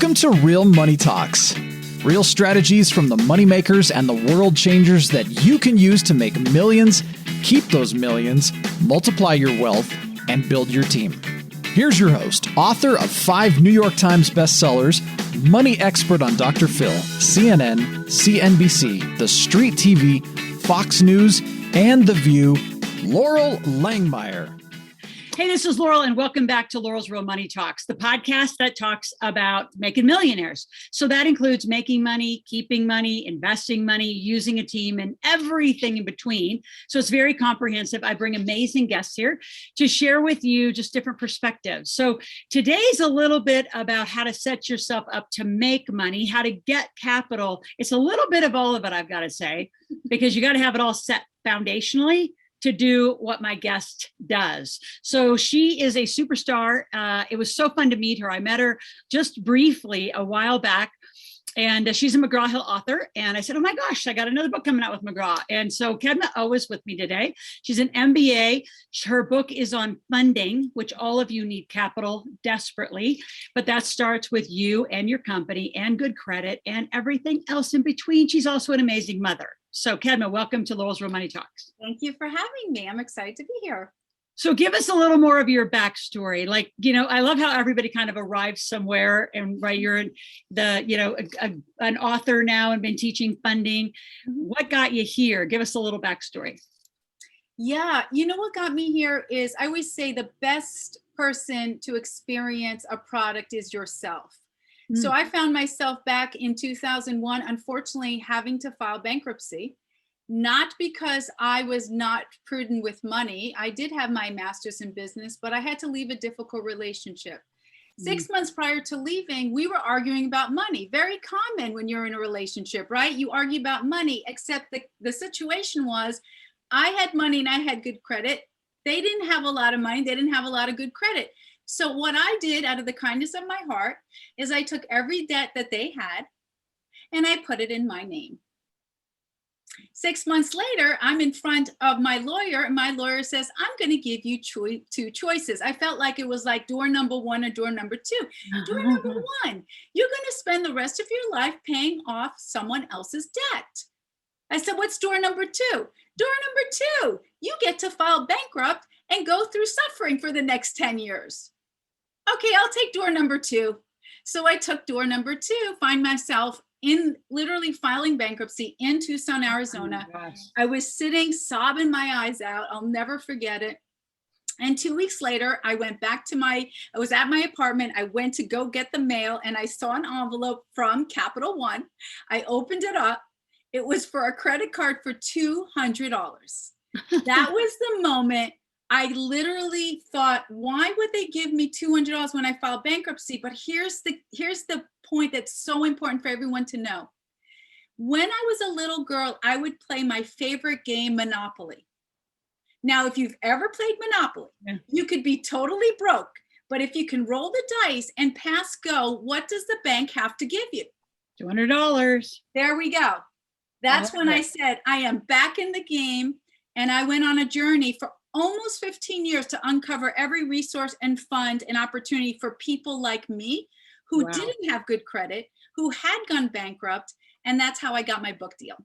Welcome to Real Money Talks. Real strategies from the moneymakers and the world changers that you can use to make millions, keep those millions, multiply your wealth, and build your team. Here's your host, author of 5 New York Times bestsellers, money expert on Dr. Phil, CNN, CNBC, The Street TV, Fox News, and The View, Laurel Langmeyer. Hey, this is Laurel, and welcome back to Laurel's Real Money Talks, the podcast that talks about making millionaires. So that includes making money, keeping money, investing money, using a team, and everything in between. So it's very comprehensive. I bring amazing guests here to share with you just different perspectives. So today's a little bit about how to set yourself up to make money, how to get capital. It's a little bit of all of it, I've got to say, because you got to have it all set foundationally to do what my guest does. So she is a superstar. It was so fun to meet her. I met her just briefly a while back, and she's a McGraw-Hill author. And I said, oh my gosh, I got another book coming out with McGraw. And so Kedma Ough is with me today. She's an MBA. Her book is on funding, which all of you need capital desperately, but that starts with you and your company and good credit and everything else in between. She's also an amazing mother. So Kedma, welcome to Laurel's Real Money Talks. Thank you for having me. I'm excited to be here. So give us a little more of your backstory. Like, I love how everybody kind of arrives somewhere, and right, you're an author now and been teaching funding. What got you here? Give us a little backstory. Yeah, what got me here is I always say the best person to experience a product is yourself. So I found myself back in 2001, unfortunately, having to file bankruptcy, not because I was not prudent with money. I did have my master's in business, but I had to leave a difficult relationship. 6 months prior to leaving, we were arguing about money. Very common when you're in a relationship, right? You argue about money, except the situation was I had money and I had good credit. They didn't have a lot of money. They didn't have a lot of good credit. So what I did out of the kindness of my heart is I took every debt that they had and I put it in my name. 6 months later, I'm in front of my lawyer and my lawyer says, I'm going to give you 2 choices. I felt like it was like door number 1 and door number 2. Door number 1, you're going to spend the rest of your life paying off someone else's debt. I said, what's door number 2? Door number 2, you get to file bankrupt and go through suffering for the next 10 years. Okay, I'll take door number 2. So I took door number 2, find myself in literally filing bankruptcy in Tucson, Arizona. Oh I was sitting, sobbing my eyes out. I'll never forget it. And 2 weeks later, I went back to I was at my apartment. I went to go get the mail and I saw an envelope from Capital One. I opened it up. It was for a credit card for $200. That was the moment I literally thought, why would they give me $200 when I filed bankruptcy? But here's the point that's so important for everyone to know. When I was a little girl, I would play my favorite game, Monopoly. Now, if you've ever played Monopoly, you could be totally broke. But if you can roll the dice and pass go, what does the bank have to give you? $200. There we go. That's when I said, I am back in the game. And I went on a journey for almost 15 years to uncover every resource and fund and opportunity for people like me who didn't have good credit, who had gone bankrupt. And that's how I got my book deal.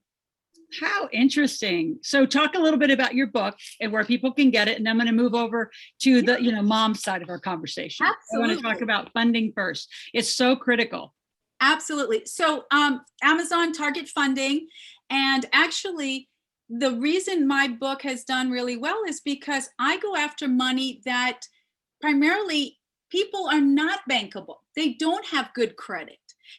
How interesting. So talk a little bit about your book and where people can get it. And I'm going to move over to the mom side of our conversation. Absolutely. I want to talk about funding first. It's so critical. Absolutely. So Amazon, Target funding, and actually the reason my book has done really well is because I go after money that primarily people are not bankable. They don't have good credit.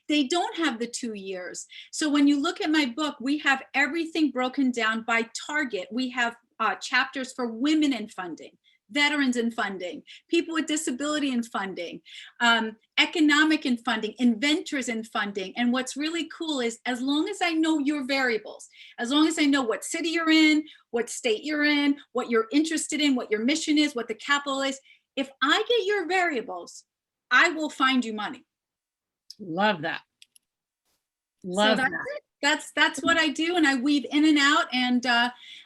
They don't have the 2 years. So when you look at my book, we have everything broken down by target. We have chapters for women in funding, veterans in funding, people with disability in funding, economic in funding, inventors in funding. And what's really cool is as long as I know your variables, as long as I know what city you're in, what state you're in, what you're interested in, what your mission is, what the capital is, if I get your variables, I will find you money. Love that. Love that. That's what I do, and I weave in and out, and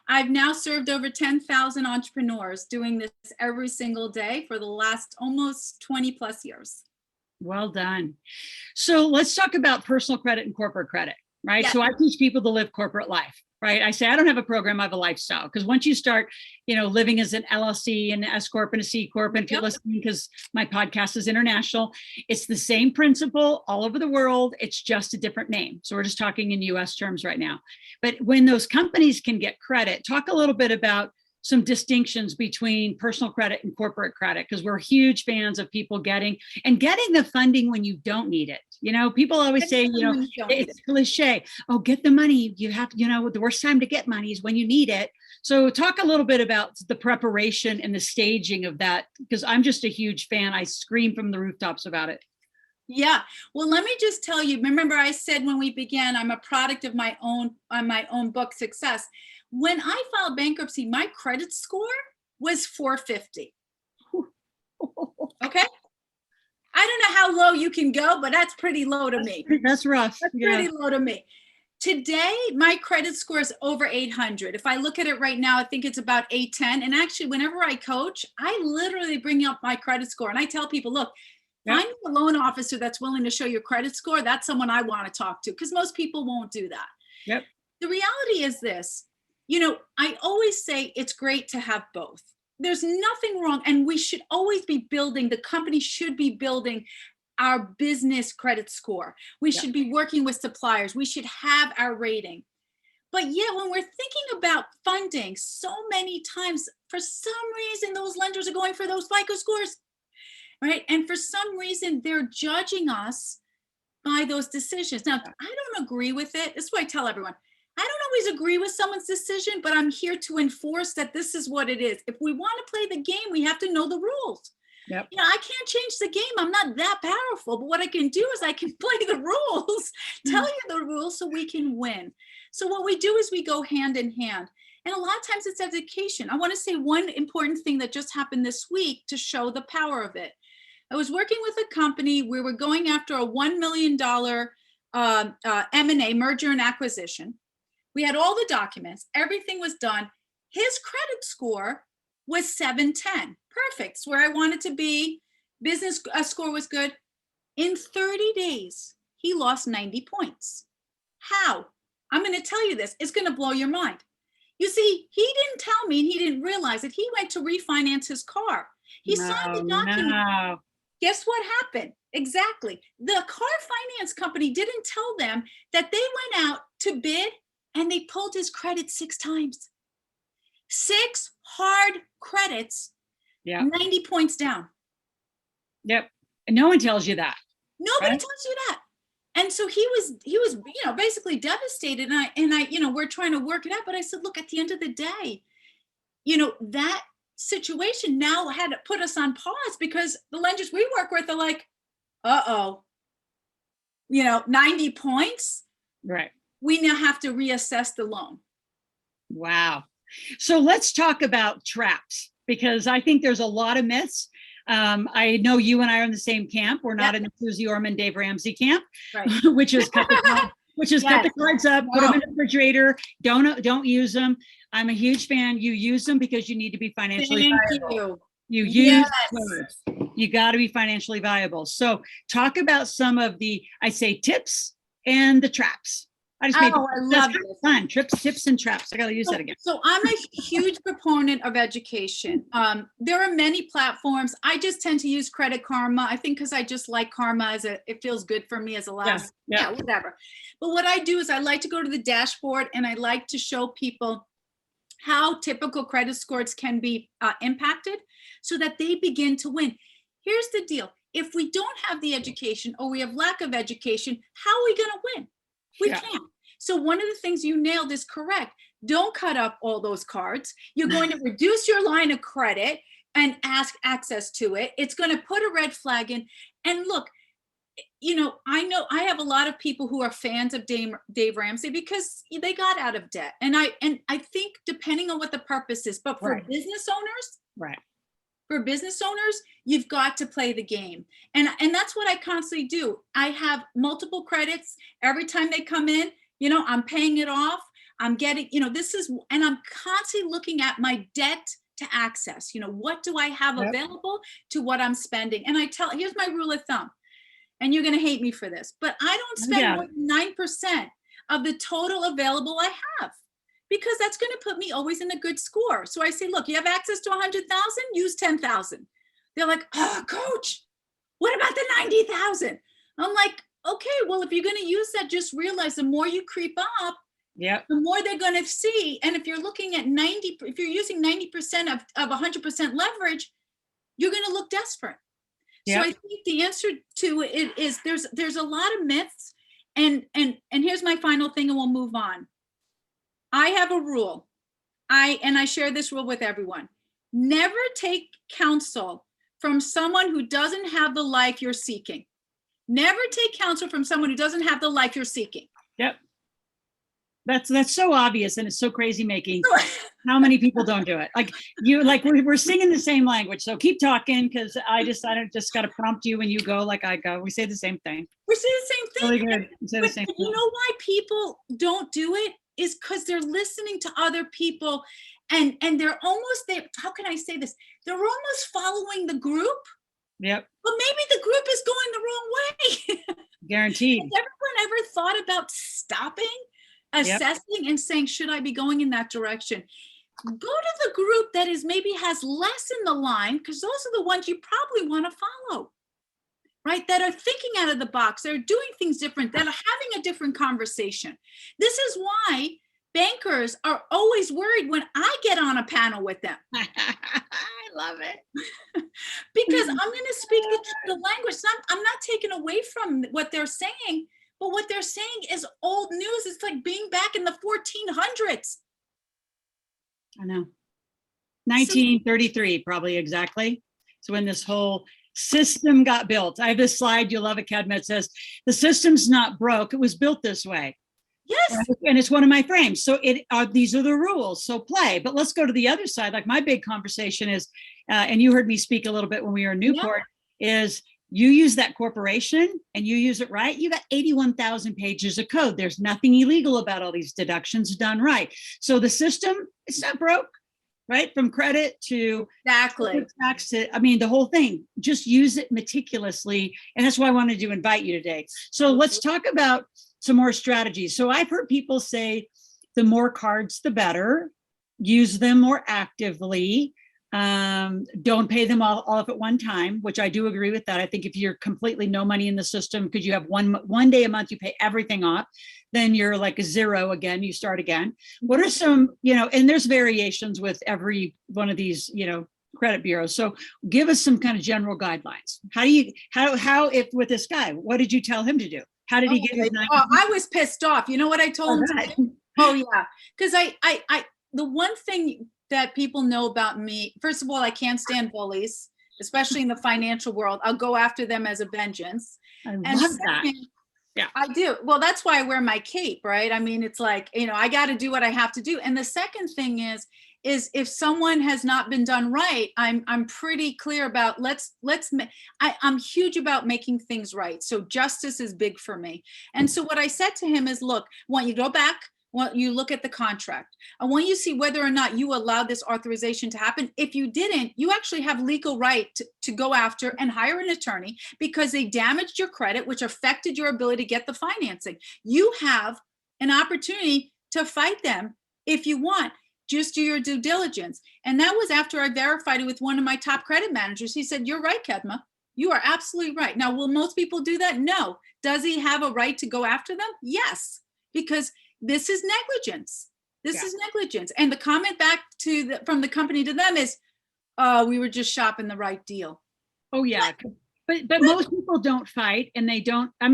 I've now served over 10,000 entrepreneurs doing this every single day for the last almost 20 plus years. Well done. So let's talk about personal credit and corporate credit, right? Yeah. So I teach people to live corporate life, right? I say, I don't have a program, I have a lifestyle. Because once you start, living as an LLC and S Corp and a C Corp, and if you're listening, because my podcast is international, it's the same principle all over the world. It's just a different name. So we're just talking in US terms right now. But when those companies can get credit, talk a little bit about some distinctions between personal credit and corporate credit, because we're huge fans of people getting the funding when you don't need it. People always say, it's cliche. Oh, get the money. You have, the worst time to get money is when you need it. So talk a little bit about the preparation and the staging of that, because I'm just a huge fan. I scream from the rooftops about it. Yeah. Well, let me just tell you, remember I said when we began, I'm a product of my own book success. When I filed bankruptcy, my credit score was 450. Okay. I don't know how low you can go, but that's pretty low to me. That's rough. That's pretty low to me. Today, my credit score is over 800. If I look at it right now, I think it's about 810. And actually, whenever I coach, I literally bring up my credit score and I tell people, look, finding a loan officer that's willing to show your credit score, that's someone I want to talk to, because most people won't do that. Yep. The reality is this, I always say it's great to have both. There's nothing wrong. And we should always be building, the company should be building our business credit score. We should be working with suppliers. We should have our rating. But yet when we're thinking about funding, so many times, for some reason, those lenders are going for those FICO scores, right? And for some reason, they're judging us by those decisions. Now, I don't agree with it. This is what I tell everyone. I don't always agree with someone's decision, but I'm here to enforce that this is what it is. If we want to play the game, we have to know the rules. Yep. I can't change the game. I'm not that powerful, but what I can do is I can play the rules, tell you the rules so we can win. So what we do is we go hand in hand. And a lot of times it's education. I want to say one important thing that just happened this week to show the power of it. I was working with a company. We were going after a $1 million M&A, merger and acquisition. We had all the documents. Everything was done. His credit score was 710. Perfect. It's where I wanted to be. Business score was good. In 30 days, he lost 90 points. How? I'm going to tell you this. It's going to blow your mind. You see, he didn't tell me, and he didn't realize that he went to refinance his car. He signed the document. No. Guess what happened? Exactly. The car finance company didn't tell them that they went out to bid and they pulled his credit 6 times. 6 hard credits, 90 points down. Yep. And no one tells you that. Nobody tells you that. And so he was, basically devastated. And I, we're trying to work it out. But I said, look, at the end of the day, that situation now had to put us on pause, because the lenders we work with are like, 90 points. Right. We now have to reassess the loan. Wow. So let's talk about traps, because I think there's a lot of myths. I know you and I are in the same camp. We're not in the Susie Orman, Dave Ramsey camp, right. which is cut the cards up, put them in the refrigerator. Don't use them. I'm a huge fan. You use them because you need to be financially viable. You use cards. You got to be financially viable. So talk about some of the, I say, tips and the traps. I love this. Fun. Tips and traps. I got to use that again. So I'm a huge proponent of education. There are many platforms. I just tend to use Credit Karma. I think because I just like karma it feels good for me as a last, whatever. But what I do is I like to go to the dashboard and I like to show people how typical credit scores can be impacted so that they begin to win. Here's the deal. If we don't have the education or we have lack of education, how are we going to win? We can't. So one of the things you nailed is correct. Don't cut up all those cards. You're going to reduce your line of credit and ask access to it. It's going to put a red flag in. And look, I know I have a lot of people who are fans of Dave Ramsey because they got out of debt. And I think depending on what the purpose is, but for business owners, for business owners, you've got to play the game. And that's what I constantly do. I have multiple credits. Every time they come in, I'm paying it off. I'm getting, and I'm constantly looking at my debt to access. What do I have available to what I'm spending? And here's my rule of thumb. and you're going to hate me for this, but I don't spend more than 9% of the total available I have, because that's going to put me always in a good score. So I say, look, you have access to 100,000, use 10,000. They're like, oh, coach, what about the 90,000? I'm like, okay, well, if you're going to use that, just realize the more you creep up, the more they're going to see. And if you're looking at if you're using 90% of 100% leverage, you're going to look desperate. So I think the answer to it is there's a lot of myths, and here's my final thing, and we'll move on. I have a rule. I share this rule with everyone. Never take counsel from someone who doesn't have the life you're seeking. Never take counsel from someone who doesn't have the life you're seeking. Yep. That's so obvious, and it's so crazy making. How many people don't do it? We're singing the same language. So keep talking, because I just got to prompt you when you go like I go. We say the same thing. We say the same thing. Really good. We say the same thing. You know why people don't do it is because they're listening to other people, and they're how can I say this? They're almost following the group. Yep. But maybe the group is going the wrong way. Guaranteed. Has everyone ever thought about stopping, assessing, and saying, should I be going in that direction? Go to the group that maybe has less in the line, because those are the ones you probably want to follow, right? That are thinking out of the box, that are doing things different, that are having a different conversation. This is why bankers are always worried when I get on a panel with them. I love it. Because I'm going to speak the language. I'm not taking away from what they're saying, but what they're saying is old news. It's like being back in the 1400s. I know. 1933, probably exactly. So when this whole system got built. I have this slide, you'll love it, Kedma. It says, the system's not broke, it was built this way. Yes. And it's one of my frames. So these are the rules. So play. But let's go to the other side. Like my big conversation is, and you heard me speak a little bit when we were in Newport, is you use that corporation and you use it right. You got 81,000 pages of code. There's nothing illegal about all these deductions done right. So the system, it's not broke, right? From credit to tax to, the whole thing. Just use it meticulously. And that's why I wanted to invite you today. So let's talk about some more strategies. So I've heard people say the more cards, the better. Use them more actively. Don't pay them all off at one time, which I do agree with that. I think if you're completely no money in the system because you have one day a month, you pay everything off, then you're like a zero again, you start again. What are some, and there's variations with every one of these, credit bureaus. So give us some kind of general guidelines. How if with this guy, what did you tell him to do? How did he get his 9? I was pissed off. You know what I told him to do? Oh yeah. Because the one thing that people know about me, first of all, I can't stand bullies, especially in the financial world. I'll go after them as a vengeance. I love that. Yeah, I do. Well, that's why I wear my cape, right? It's like, I got to do what I have to do. And the second thing is if someone has not been done right, I'm pretty clear about I'm huge about making things right. So justice is big for me. And so what I said to him is, look, I want you to go back. You look at the contract. I want you to see whether or not you allowed this authorization to happen. If you didn't, you actually have legal right to go after and hire an attorney because they damaged your credit, which affected your ability to get the financing. You have an opportunity to fight them if you want. Just do your due diligence. And that was after I verified it with one of my top credit managers. He said, you're right, Kedma. You are absolutely right. Now, will most people do that? No. Does he have a right to go after them? Yes, because this is negligence. This is negligence. And the comment back from the company to them is, we were just shopping the right deal. Oh yeah. But most people don't fight, and they don't, I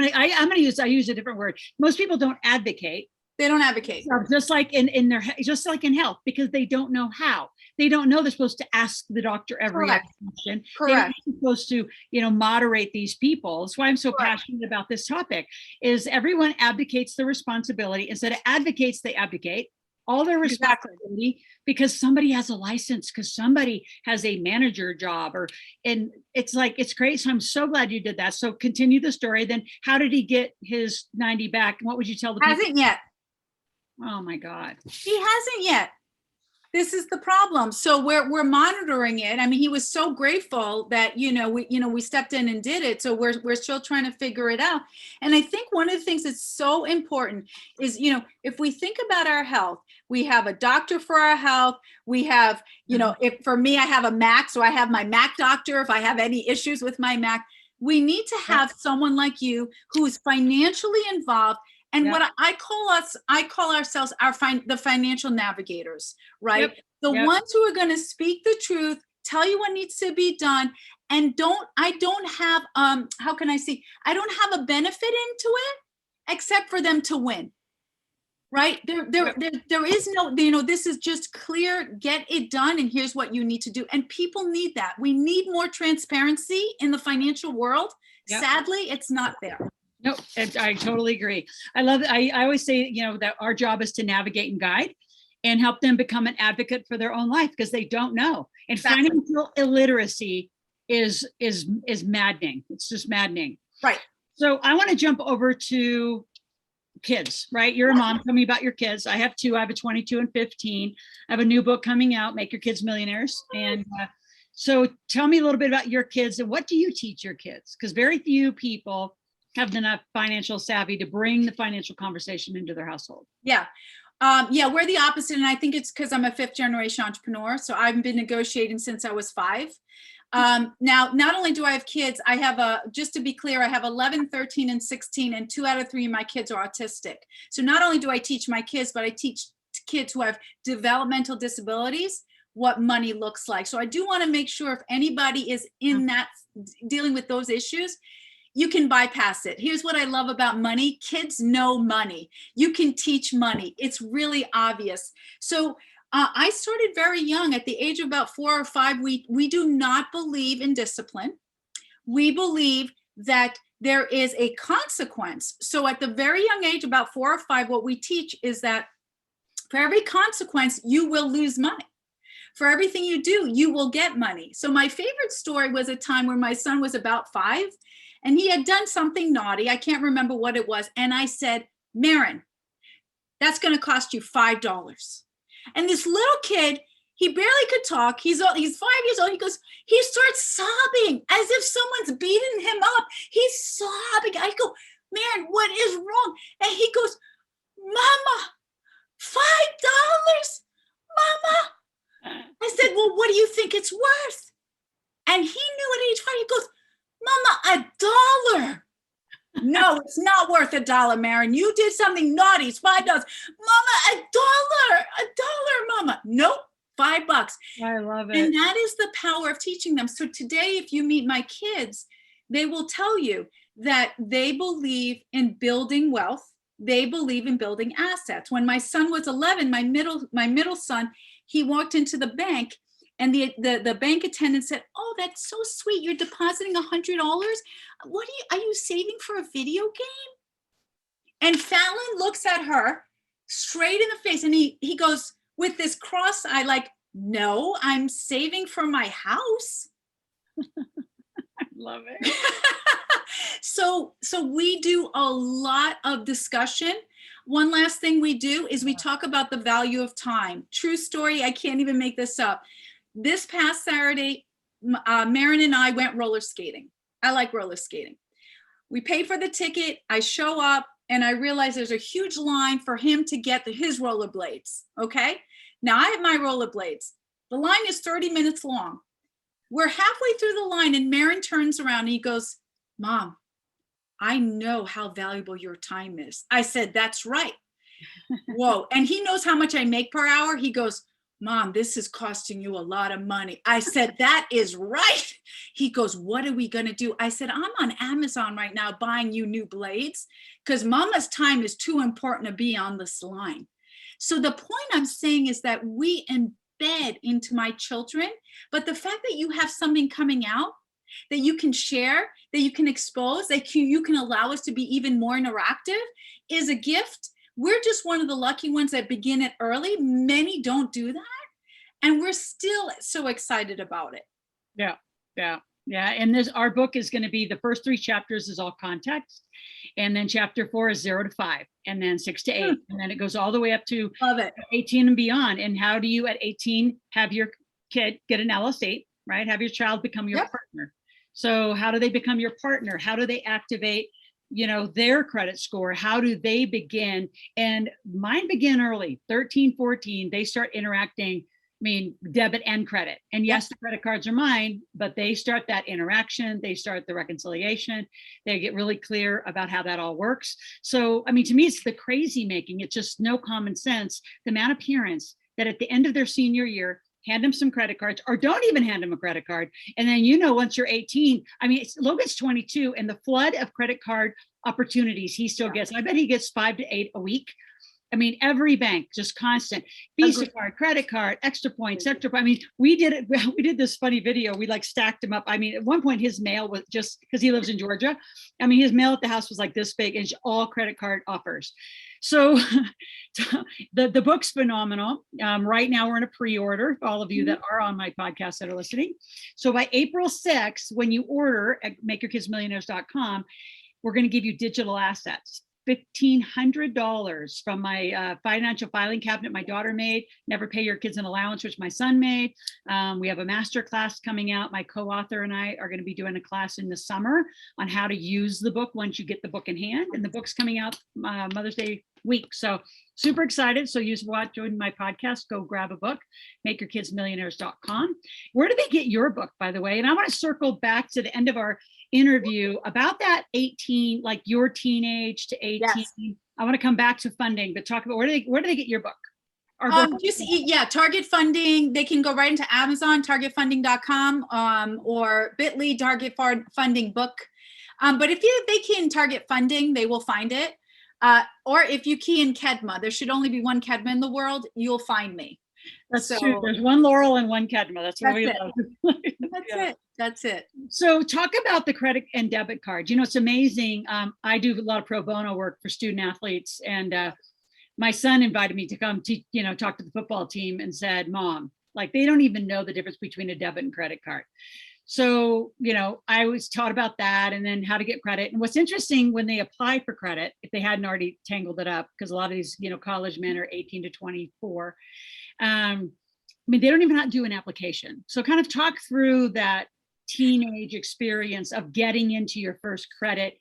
use a different word. Most people don't advocate. They don't advocate. So just like just like in health, because they don't know how. They don't know they're supposed to ask the doctor every question. Correct. They're supposed to, moderate these people. That's why I'm so passionate about this topic. Is everyone advocates the responsibility instead of advocates, they abdicate all their responsibility because somebody has a license, because somebody has a manager job, and it's like, it's great. So I'm so glad you did that. So continue the story. Then how did he get his 90 back? What would you tell the people? Hasn't yet. Oh my God. He hasn't yet. This is the problem. So we're monitoring it. I mean, he was so grateful that, we stepped in and did it. So we're still trying to figure it out. And I think one of the things that's so important is, if we think about our health, we have a doctor for our health. We have, if for me, I have a Mac, so I have my Mac doctor. If I have any issues with my Mac, we need to have someone like you who is financially involved. And what I call ourselves the financial navigators, right? Yep. The ones who are going to speak the truth, tell you what needs to be done, and I don't have I don't have a benefit into it except for them to win. Right? There is no, this is just clear, get it done, and here's what you need to do. And people need that. We need more transparency in the financial world. Yep. Sadly, it's not there. No, I totally agree. I love it. I always say, that our job is to navigate and guide and help them become an advocate for their own life because they don't know. And exactly. Financial illiteracy is maddening. It's just maddening. Right. So I want to jump over to kids, right? You're a mom. Tell me about your kids. I have two. I have a 22 and 15. I have a new book coming out, Make Your Kids Millionaires. And so tell me a little bit about your kids and what do you teach your kids? Because very few people have enough financial savvy to bring the financial conversation into their household. Yeah. We're the opposite. And I think it's because I'm a 5th generation entrepreneur. So I've been negotiating since I was 5. Now, not only do I have kids, I have just to be clear, I have 11, 13, and 16, and 2 out of 3 of my kids are autistic. So not only do I teach my kids, but I teach kids who have developmental disabilities what money looks like. So I do want to make sure if anybody is in that dealing with those issues, you can bypass it. Here's what I love about money. Kids know money. You can teach money. It's really obvious. So I started very young. At the age of about 4 or 5, we do not believe in discipline. We believe that there is a consequence. So at the very young age, about 4 or 5, what we teach is that for every consequence, you will lose money. For everything you do, you will get money. So my favorite story was a time where my son was about 5 and he had done something naughty. I can't remember what it was. And I said, Marin, that's going to cost you $5. And this little kid, he barely could talk. He's 5 years old. He starts sobbing as if someone's beating him up. He's sobbing. I go, Marin, what is wrong? And he goes, Mama, $5, Mama. I said, well, what do you think it's worth? And he knew at age 5, he goes, Mama, $1. No, it's not worth $1, Marin. You did something naughty. It's $5. Mama, $1, Mama. Nope, $5. I love it. And that is the power of teaching them. So today, if you meet my kids, they will tell you that they believe in building wealth. They believe in building assets. When my son was 11, my middle son, he walked into the bank and the bank attendant said, oh, that's so sweet. You're depositing $100. Are you saving for a video game? And Fallon looks at her straight in the face and he goes with this cross eye, like, no, I'm saving for my house. I love it. So we do a lot of discussion. One last thing we do is we talk about the value of time. True story. I can't even make this up. This past Saturday, Marin and I went roller skating. I like roller skating. We pay for the ticket. I show up and I realize there's a huge line for him to get his rollerblades. Okay. Now I have my rollerblades. The line is 30 minutes long. We're halfway through the line and Marin turns around and he goes, Mom, I know how valuable your time is. I said, that's right. Whoa. And he knows how much I make per hour. He goes, Mom, this is costing you a lot of money. I said, that is right. He goes, what are we going to do? I said, I'm on Amazon right now buying you new blades because Mama's time is too important to be on this line. So the point I'm saying is that we embed into my children, but the fact that you have something coming out that you can share, that you can expose, that you can allow us to be even more interactive is a gift. We're just one of the lucky ones that begin it early. Many don't do that. And we're still so excited about it. Yeah. Yeah. And our book is going to be, the first 3 chapters is all context. And then chapter 4 is 0 to 5, and then 6 to 8. And then it goes all the way up to Love it. 18 and beyond. And how do you at 18 have your kid get an LS8, right? Have your child become your partner. So how do they become your partner? How do they activate, their credit score? How do they begin? And mine begin early, 13, 14, they start interacting. Debit and credit. And yes, the credit cards are mine, but they start that interaction. They start the reconciliation. They get really clear about how that all works. So, to me, it's the crazy making. It's just no common sense. The amount of parents that at the end of their senior year, hand them some credit cards, or don't even hand them a credit card. And then, once you're 18, Logan's 22, and the flood of credit card opportunities he still gets. I bet he gets 5 to 8 a week. Every bank, just constant Visa card, credit card, extra points, extra. We did this funny video. We stacked him up. At one point his mail was, just because he lives in Georgia, his mail at the house was like this big, and all credit card offers. So the book's phenomenal. Right now we're in a pre-order for all of you that are on my podcast that are listening. So by April 6th, when you order at makeyourkidsmillionaires.com, we're going to give you digital assets. $1,500 from my financial filing cabinet my daughter made, Never Pay Your Kids an Allowance, which my son made. We have a master class coming out. My co-author and I are going to be doing a class in the summer on how to use the book once you get the book in hand. And the book's coming out Mother's Day week. So super excited. So you join my podcast, go grab a book, makeyourkidsmillionaires.com. Where do they get your book, by the way? And I want to circle back to the end of our interview about that 18, like your teenage to 18. Yes. I want to come back to funding, but talk about where do they get your book? Target Funding. They can go right into Amazon, targetfunding.com, or bit.ly, Target Funding book. But if they key in Target Funding, they will find it. Or if you key in Kedma, there should only be one Kedma in the world, you'll find me. That's true. There's one Laurel and one Kedma. That's what we love. That's it. So talk about the credit and debit cards. It's amazing. I do a lot of pro bono work for student athletes, and my son invited me to come talk to the football team, and said, Mom, they don't even know the difference between a debit and credit card. So, I was taught about that, and then how to get credit. And what's interesting, when they apply for credit, if they hadn't already tangled it up, because a lot of these, college men are 18 to 24, they don't even have to do an application. So kind of talk through that teenage experience of getting into your first credit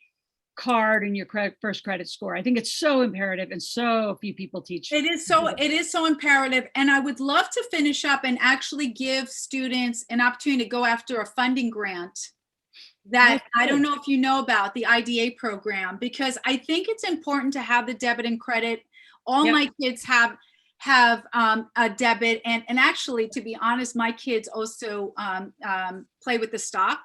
card and your first credit score. I think it's so imperative, and so few people teach. It is so imperative. And I would love to finish up and actually give students an opportunity to go after a funding grant that I don't know if you know about, the IDA program, because I think it's important to have the debit and credit. All my kids have a debit, and actually, to be honest, my kids also play with the stock.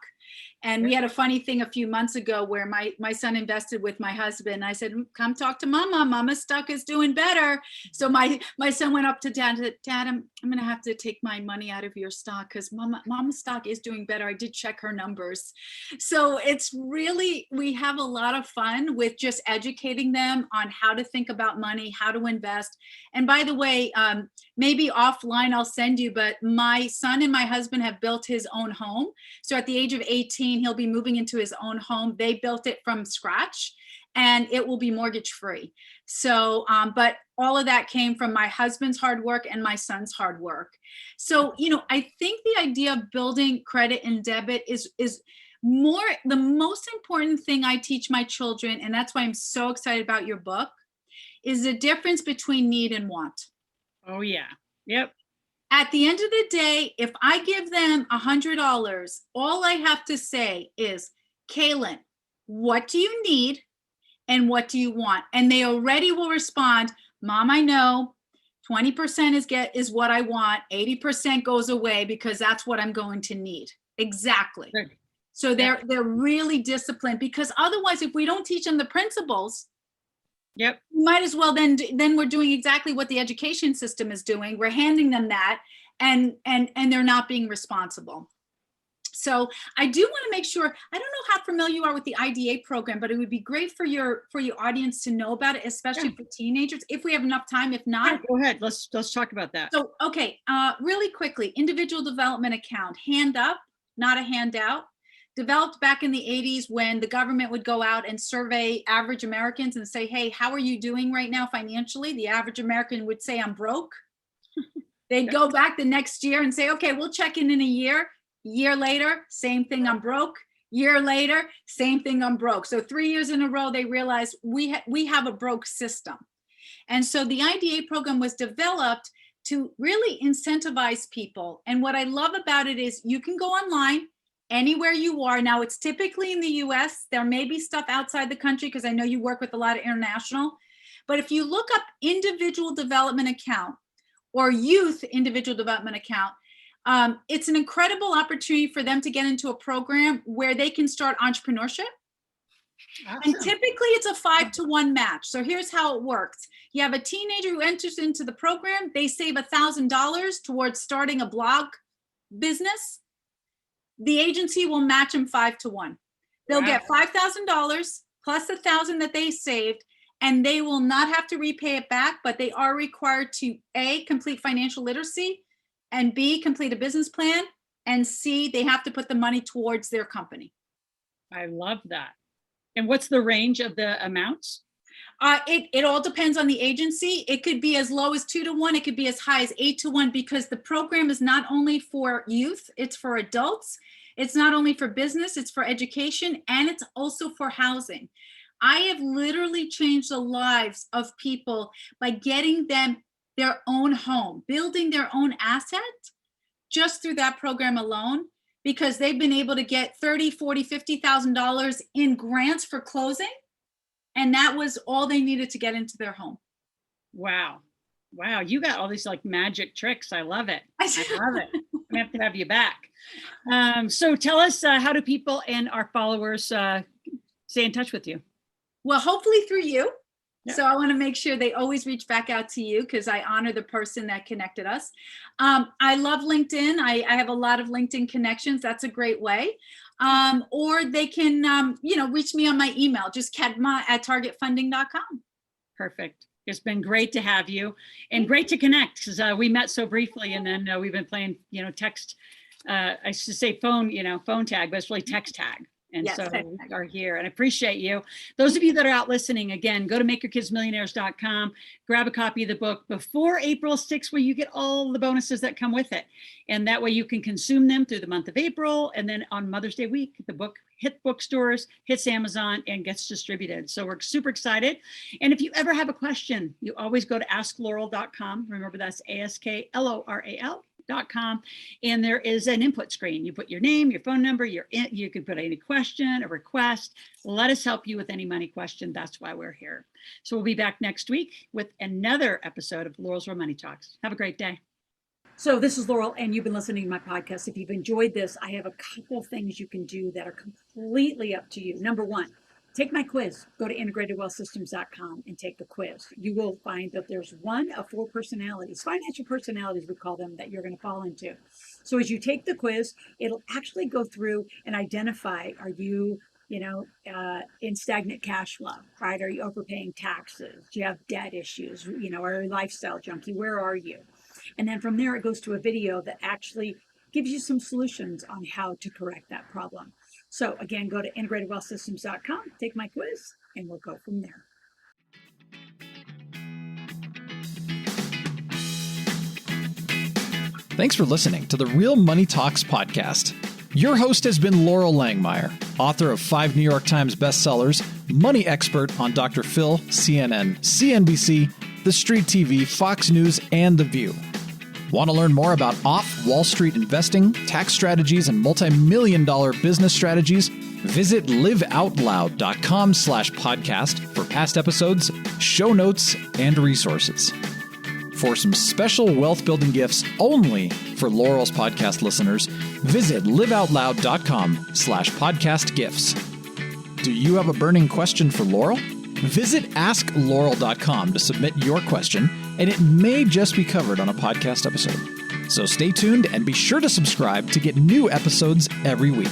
And we had a funny thing a few months ago where my son invested with my husband. I said, come talk to Mama. Mama's stock is doing better. So my son went up to Dad and said, Dad, I'm going to have to take my money out of your stock because Mama's stock is doing better. I did check her numbers. So it's really, we have a lot of fun with just educating them on how to think about money, how to invest. And by the way, maybe offline I'll send you, but my son and my husband have built his own home. So at the age of 18, he'll be moving into his own home. They built it from scratch, and it will be mortgage free. So, but all of that came from my husband's hard work and my son's hard work. So, I think the idea of building credit and debit is more the most important thing I teach my children. And that's why I'm so excited about your book, is the difference between need and want. Oh yeah. Yep. At the end of the day, if I give them $100, all I have to say is, Kaylin, what do you need and what do you want? And they already will respond, Mom, I know 20% is what I want. 80% goes away because that's what I'm going to need. Exactly. Good. So they're really disciplined, because otherwise, if we don't teach them the principles, yep, might as well then we're doing exactly what the education system is doing. We're handing them that, and they're not being responsible. So I do want to make sure, I don't know how familiar you are with the IDA program, but it would be great for your audience to know about it, especially for teenagers, if we have enough time. If not, go ahead. Let's talk about that. So, okay, really quickly, individual development account, hand up, not a handout. developed back in the 80s when the government would go out and survey average Americans and say, hey, how are you doing right now financially? The average American would say, I'm broke. They'd go back the next year and say, okay, we'll check in a year. Year later, same thing, I'm broke. Year later, same thing, I'm broke. So 3 years in a row, they realized we have a broke system. And so the IDA program was developed to really incentivize people. And what I love about it is you can go online anywhere you are. Now, it's typically in the US. There may be stuff outside the country because I know you work with a lot of international. But if you look up individual development account or youth individual development account, it's an incredible opportunity for them to get into a program where they can start entrepreneurship. Awesome. And typically it's a 5-to-1 match. So here's how it works. You have a teenager who enters into the program. They save $1,000 towards starting a blog business. The agency will match them 5-to-1. They'll get $5,000 plus $1,000 that they saved, and they will not have to repay it back, but they are required to A, complete financial literacy, and B, complete a business plan, and C, they have to put the money towards their company. I love that. And what's the range of the amounts? It all depends on the agency. It could be as low as 2-to-1. It could be as high as 8-to-1 because the program is not only for youth, it's for adults. It's not only for business, it's for education, and it's also for housing. I have literally changed the lives of people by getting them their own home, building their own asset just through that program alone, because they've been able to get $30,000, $40,000, $50,000 in grants for closing. And that was all they needed to get into their home. Wow. Wow. You got all these like magic tricks. I love it. I love it. I'm gonna have to have you back. So tell us, how do people and our followers stay in touch with you? Well, hopefully through you. Yeah. So I want to make sure they always reach back out to you because I honor the person that connected us. I love LinkedIn. I have a lot of LinkedIn connections. That's a great way. Or they can, reach me on my email, just kedma@targetfunding.com. Perfect. It's been great to have you and great to connect because we met so briefly and then we've been playing, text, I should say phone tag, but it's really text tag. And yes, so we are here and I appreciate you. Those of you that are out listening, again, go to makeyourkidsmillionaires.com, grab a copy of the book before April 6th, where you get all the bonuses that come with it. And that way you can consume them through the month of April. And then on Mother's Day week, the book hits bookstores, hits Amazon, and gets distributed. So we're super excited. And if you ever have a question, you always go to asklaurel.com. Remember, that's ASKLORAL.com. And there is an input screen. You put your name, your phone number, you can put any question, a request. Let us help you with any money question. That's why we're here. So we'll be back next week with another episode of Laurel's Real Money Talks. Have a great day. So this is Laurel, and you've been listening to my podcast. If you've enjoyed this, I have a couple things you can do that are completely up to you. Number one, take my quiz. Go to integratedwealthsystems.com and take the quiz. You will find that there's one of 4 personalities, financial personalities we call them, that you're going to fall into. So as you take the quiz, it'll actually go through and identify, are you in stagnant cash flow, right? Are you overpaying taxes? Do you have debt issues? Are you a lifestyle junkie? Where are you? And then from there, it goes to a video that actually gives you some solutions on how to correct that problem. So again, go to integratedwealthsystems.com, take my quiz, and we'll go from there. Thanks for listening to the Real Money Talks podcast. Your host has been Laurel Langmeyer, author of 5 New York Times bestsellers, money expert on Dr. Phil, CNN, CNBC, The Street TV, Fox News, and The View. Want to learn more about off-Wall Street investing, tax strategies, and multi-million-dollar business strategies? Visit liveoutloud.com/podcast for past episodes, show notes, and resources. For some special wealth-building gifts only for Laurel's podcast listeners, visit liveoutloud.com/podcast gifts. Do you have a burning question for Laurel? Visit asklaurel.com to submit your question, and it may just be covered on a podcast episode. So stay tuned and be sure to subscribe to get new episodes every week.